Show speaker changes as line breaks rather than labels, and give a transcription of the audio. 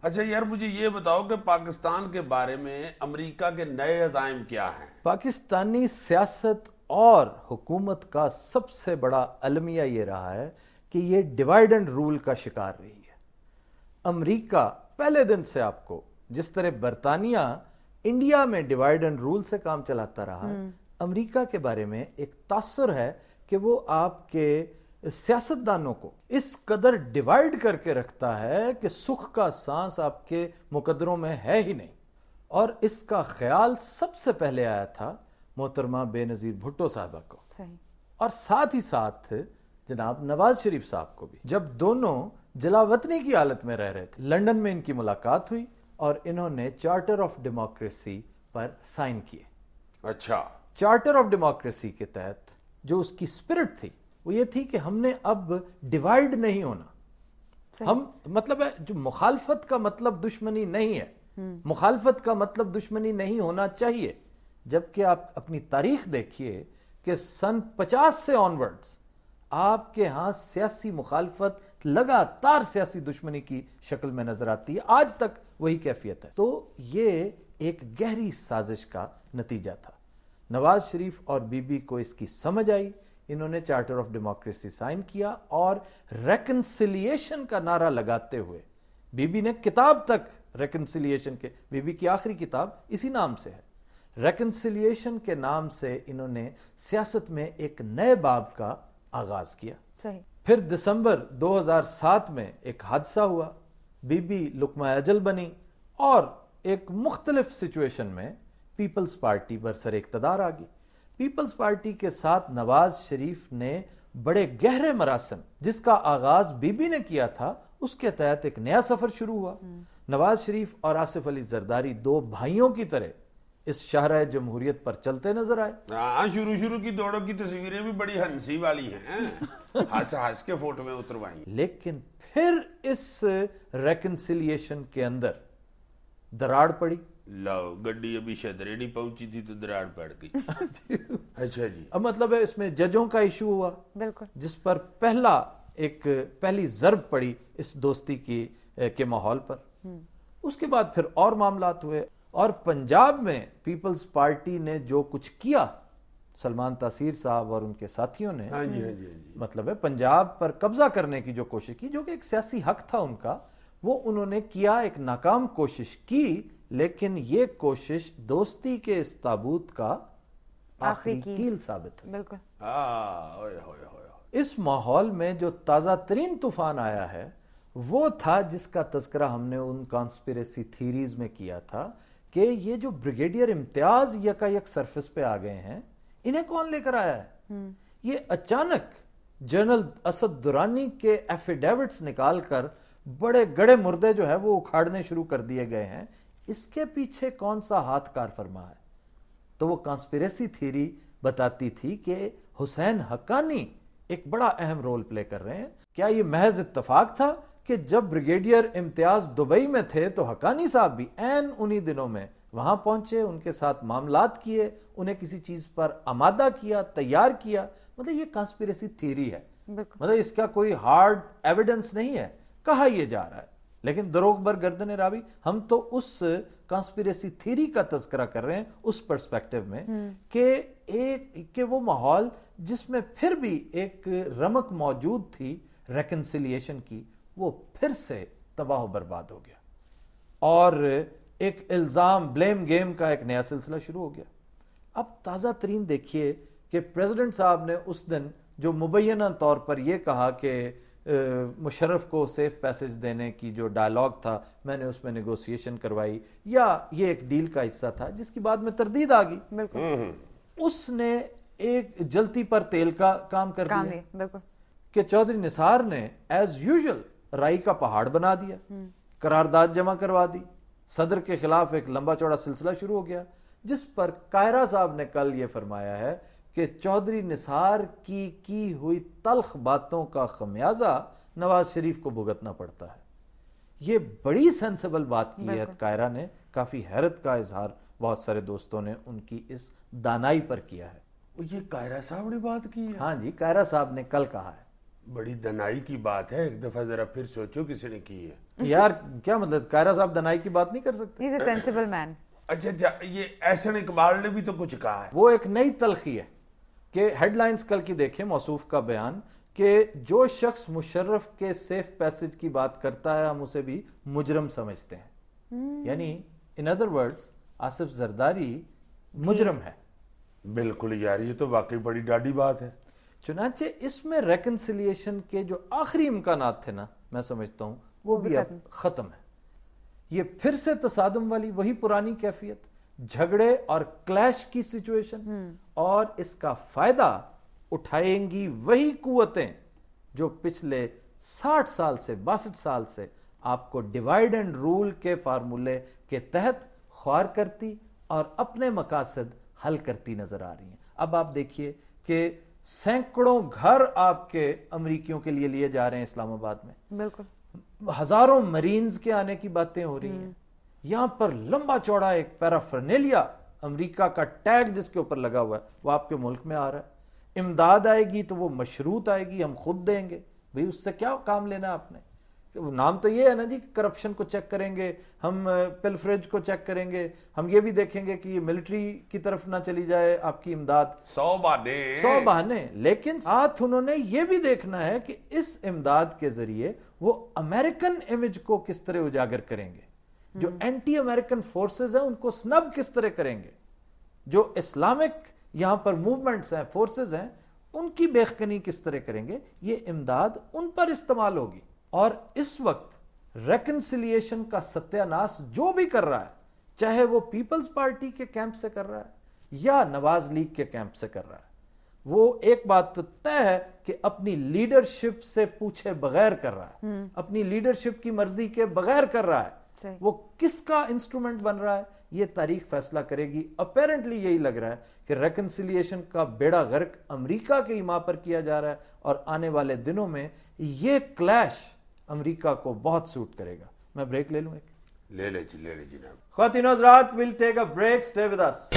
اچھا یار مجھے یہ بتاؤ کہ پاکستان کے بارے میں امریکہ کے نئے عزائم کیا ہیں؟
پاکستانی سیاست اور حکومت کا سب سے بڑا المیہ یہ رہا ہے کہ یہ ڈیوائیڈ اینڈ رول کا شکار رہی ہے۔ امریکہ پہلے دن سے آپ کو جس طرح برطانیہ انڈیا میں ڈیوائیڈ اینڈ رول سے کام چلاتا رہا، امریکہ کے بارے میں ایک تاثر ہے کہ وہ آپ کے سیاستدانوں کو اس قدر ڈیوائیڈ کر کے رکھتا ہے کہ سکھ کا سانس آپ کے مقدروں میں ہے ہی نہیں۔ اور اس کا خیال سب سے پہلے آیا تھا محترمہ بے نظیر بھٹو صاحبہ کو، اور ساتھ ہی ساتھ جناب نواز شریف صاحب کو بھی، جب دونوں جلا وطنی کی حالت میں رہ رہے تھے۔ لندن میں ان کی ملاقات ہوئی اور انہوں نے چارٹر آف ڈیموکریسی پر سائن کیے۔
اچھا،
چارٹر آف ڈیموکریسی کے تحت جو اس کی اسپرٹ تھی وہ یہ تھی کہ ہم نے اب ڈیوائیڈ نہیں ہونا۔ ہم مطلب ہے جو مخالفت کا مطلب دشمنی نہیں ہے، مخالفت کا مطلب دشمنی نہیں ہونا چاہیے، جبکہ آپ اپنی تاریخ دیکھیے کہ سن 50 سے آنورڈز آپ کے ہاں سیاسی مخالفت لگاتار سیاسی دشمنی کی شکل میں نظر آتی ہے، آج تک وہی کیفیت ہے۔ تو یہ ایک گہری سازش کا نتیجہ تھا۔ نواز شریف اور بی بی کو اس کی سمجھ آئی، انہوں نے چارٹر آف ڈیموکریسی سائن کیا اور ریکنسیلیشن کا نعرہ لگاتے ہوئے بی بی نے کتاب تک ریکنسیلیشن کے، بی بی کی آخری کتاب اسی نام سے ہے، ریکنسیلیشن کے نام سے انہوں نے سیاست میں ایک نئے باب کا آغاز کیا۔ پھر دسمبر 2007 میں ایک حادثہ ہوا، بی بی لقمہ اجل بنی اور ایک مختلف سچویشن میں پیپلز پارٹی برسر اقتدار آ گئی۔ پیپلز پارٹی کے ساتھ نواز شریف نے بڑے گہرے مراسم جس کا آغاز بی بی نے کیا تھا، اس کے تحت ایک نیا سفر شروع ہوا۔ نواز شریف اور آصف علی زرداری دو بھائیوں کی طرح اس شاہراہ جمہوریت پر چلتے نظر آئے۔
ہاں، شروع کی دوڑوں کی تصویریں بھی بڑی ہنسی والی ہیں، ہنس کے فوٹو میں اتروائی۔
لیکن پھر اس ریکنسیلیشن کے اندر دراڑ پڑی۔
لو گڈی ابھی شدرے نہیں پہنچی تھی تو دراڑ پڑ گئی۔ اچھا جی،
اب مطلب ہے اس میں ججوں کا ایشو ہوا، بالکل، جس پر پہلی ضرب پڑی اس دوستی کے ماحول پر۔ اس کے بعد پھر اور معاملات ہوئے، اور پنجاب میں پیپلز پارٹی نے جو کچھ کیا، سلمان تاثیر صاحب اور ان کے ساتھیوں نے مطلب ہے پنجاب پر قبضہ کرنے کی جو کوشش کی، جو کہ ایک سیاسی حق تھا ان کا، وہ انہوں نے کیا، ایک ناکام کوشش کی، لیکن یہ کوشش دوستی کے اس تابوت کا آخری کیل ثابت ہوئی۔ بالکل۔ اس ماحول میں جو تازہ ترین طوفان آیا ہے وہ تھا جس کا تذکرہ ہم نے ان کانسپیریسی تھیریز میں کیا تھا کہ یہ جو بریگیڈیئر امتیاز یکا یک سرفس پہ آ گئے ہیں، انہیں کون لے کر آیا ہے؟ یہ اچانک جنرل اسد درانی کے ایفیڈیوٹس نکال کر بڑے گڑے مردے جو ہے وہ اکھاڑنے شروع کر دیے گئے ہیں، اس کے پیچھے کون سا ہاتھ کار فرما ہے؟ تو وہ کانسپیریسی تھیری بتاتی تھی کہ حسین حقانی ایک بڑا اہم رول پلے کر رہے ہیں۔ کیا یہ محض اتفاق تھا کہ جب بریگیڈیئر امتیاز دبئی میں تھے تو حقانی صاحب بھی عین انہی دنوں میں وہاں پہنچے، ان کے ساتھ معاملات کیے، انہیں کسی چیز پر آمادہ کیا، تیار کیا؟ مطلب یہ کانسپیریسی تھیری ہے، مطلب اس کا کوئی ہارڈ ایویڈنس نہیں ہے، کہا یہ جا رہا ہے، لیکن دروغ بر گردن راوی۔ ہم تو اس کانسپیریسی تھیری کا تذکرہ کر رہے ہیں اس پرسپیکٹو میں کہ وہ ماحول جس میں پھر بھی ایک رمق موجود تھی ریکنسیلیشن کی، وہ پھر سے تباہ و برباد ہو گیا، اور ایک الزام بلیم گیم کا ایک نیا سلسلہ شروع ہو گیا۔ اب تازہ ترین دیکھیے کہ پریزیڈنٹ صاحب نے اس دن جو مبینہ طور پر یہ کہا کہ مشرف کو سیف پیسج دینے کی جو ڈائلاگ تھا، میں نے اس میں نیگوسیشن کروائی، یا یہ ایک ڈیل کا حصہ تھا جس کی بعد میں تردید آ گئی، اس نے ایک جلتی پر تیل کا کام کر دیا کہ چودھری نثار نے ایز یوزول رائی کا پہاڑ بنا دیا، قرارداد جمع کروا دی، صدر کے خلاف ایک لمبا چوڑا سلسلہ شروع ہو گیا، جس پر قاہرہ صاحب نے کل یہ فرمایا ہے کہ چودھری نثار کی ہوئی تلخ باتوں کا خمیازہ نواز شریف کو بھگتنا پڑتا ہے۔ یہ بڑی سینسیبل بات کی ہے قاہرہ نے، کافی حیرت کا اظہار بہت سارے دوستوں نے ان کی اس دانائی پر کیا ہے۔
یہ قاہرہ صاحب نے بات کی ہے؟
ہاں جی، قاہرہ صاحب نے کل کہا ہے
بڑی دنائی کی بات ہے، ایک دفعہ ذرا پھر سوچو کسی نے کی ہے.
یار کیا مطلب قاہرہ صاحب دنائی کی بات نہیں کر سکتے؟
He's a sensible man.
اچھا یہ احسن اقبال نے بھی تو کچھ کہا ہے.
وہ ایک نئی تلخی ہے کہ ہیڈ لائنز کل کی دیکھیں موصوف کا بیان کہ جو شخص مشرف کے سیف پیسج کی بات کرتا ہے ہم اسے بھی مجرم سمجھتے ہیں. یعنی in other words Asif Zardari مجرم ہے.
بالکل یار، یہ تو واقعی بڑی ڈاڈی بات ہے.
چنانچہ اس میں ریکنسیلیشن کے جو آخری امکانات تھے نا، میں سمجھتا ہوں وہ بھی اب ختم ہے. یہ پھر سے تصادم والی وہی پرانی کیفیت، جھگڑے اور کلیش کی سچویشن، اور اس کا فائدہ اٹھائیں گی وہی قوتیں جو پچھلے 60 سال سے 62 سال سے آپ کو ڈیوائیڈ اینڈ رول کے فارمولے کے تحت خوار کرتی اور اپنے مقاصد حل کرتی نظر آ رہی ہیں. اب آپ دیکھیے کہ سینکڑوں گھر آپ کے امریکیوں کے لیے جا رہے ہیں اسلام آباد میں.
بالکل.
ہزاروں مرینز کے آنے کی باتیں ہو رہی ہیں. یہاں پر لمبا چوڑا ایک پیرافرنیلیا امریکہ کا ٹیگ جس کے اوپر لگا ہوا ہے وہ آپ کے ملک میں آ رہا ہے. امداد آئے گی تو وہ مشروط آئے گی، ہم خود دیں گے. بھئی اس سے کیا کام لینا ہے آپ نے؟ نام تو یہ ہے نا جی، کرپشن کو چیک کریں گے ہم، پلفریج کو چیک کریں گے ہم، یہ بھی دیکھیں گے کہ یہ ملٹری کی طرف نہ چلی جائے آپ کی امداد.
100 بہانے.
لیکن ساتھ انہوں نے یہ بھی دیکھنا ہے کہ اس امداد کے ذریعے وہ امریکن امیج کو کس طرح اجاگر کریں گے، جو اینٹی امریکن فورسز ہیں ان کو سنب کس طرح کریں گے، جو اسلامک یہاں پر موومنٹس ہیں، فورسز ہیں، ان کی بیخکنی کس طرح کریں گے. یہ امداد ان پر استعمال ہوگی. اور اس وقت ریکنسیلیشن کا ستیہ ناس جو بھی کر رہا ہے، چاہے وہ پیپلز پارٹی کے کیمپ سے کر رہا ہے یا نواز لیگ کے کیمپ سے کر رہا ہے، وہ ایک بات تو طے ہے کہ اپنی لیڈرشپ سے پوچھے بغیر کر رہا ہے، اپنی لیڈرشپ کی مرضی کے بغیر کر رہا ہے. وہ کس کا انسٹرومنٹ بن رہا ہے یہ تاریخ فیصلہ کرے گی. اپیرنٹلی یہی لگ رہا ہے کہ ریکنسیلیشن کا بیڑا غرق امریکہ کے ایما پر کیا جا رہا ہے، اور آنے والے دنوں میں یہ کلیش امریکہ کو بہت سوٹ کرے گا. میں بریک لے لوں ایک؟
لے لے جناب.
خواتین و حضرات، we'll take a break. Stay with us.